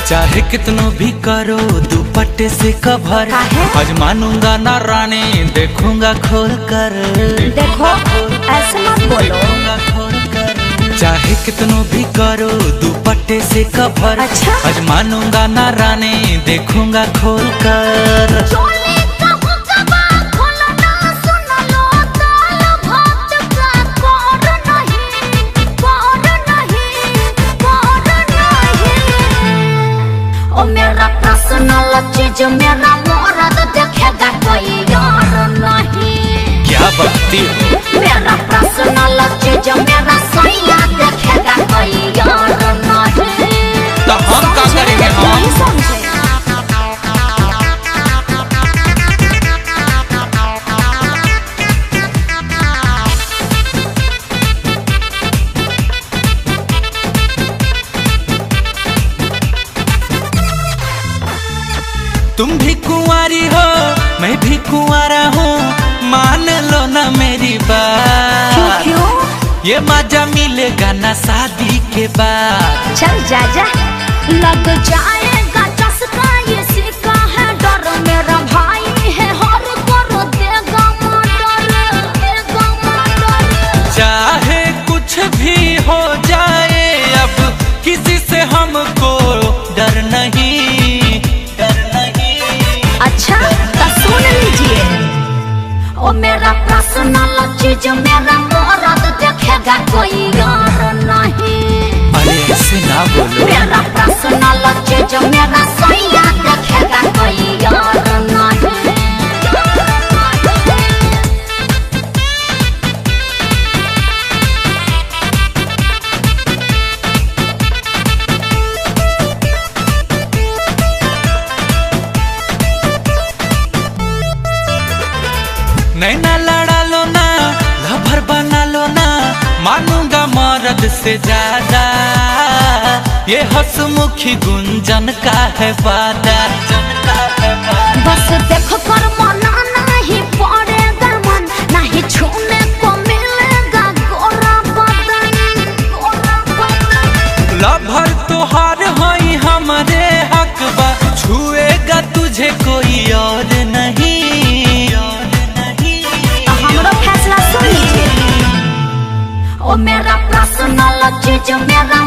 चाहे कितनों भी करो दुपट्टे से कवर, आज मानूंगा ना रानी, देखूंगा खोल कर। देखो ऐसे मत बोलो। चाहे कितनों भी करो दुपट्टे से कवर, अच्छा? आज मानूंगा ना रानी, देखूंगा खोल कर। मेरा पर्सनल चीज मेरा मर्द देखेगा कोई यार नहीं। क्या बाती हो? मेरा पर्सनल चीज मेरा सैया देखेगा कोई यार नहीं। तो हम क्या करेंगे? हम समझे। तुम भी कुंवारी हो मैं भी कुंवारा हूँ, मान लो ना मेरी बात। क्यों? ये मजा मिलेगा ना शादी के बाद। चल जा जा, लग जाएगा चस्का, ये सिक्का है डर मेरा भाई है, हर करो देगा मर्डर। चाहे कुछ भी हो जाए अब किसी से हमको डर नहीं। अच्छा तो सुन लीजिए, ओ मेरा पर्सनल चीज मेरा मर्द देखेगा कोई यार नहीं। अरे ऐसे ना बोलो। मेरा पर्सनल चीज मेरा सैया देखेगा कोई यार नहीं। नैना लड़ा लो ना, लवर बना लो ना, मानूंगा मर्द से ज्यादा, ये हंसमुखी गुंजन का है वादा। बस देखो कर मना नहीं पड़ेगा मन, नहीं छूने को मिलेगा गोरा बदन। लवर तोहार होई हमारे हक बा, छुएगा तुझे कोई और नहीं। फैसला सुन लीजिए, ओ मेरा पर्सनल चीज मेरा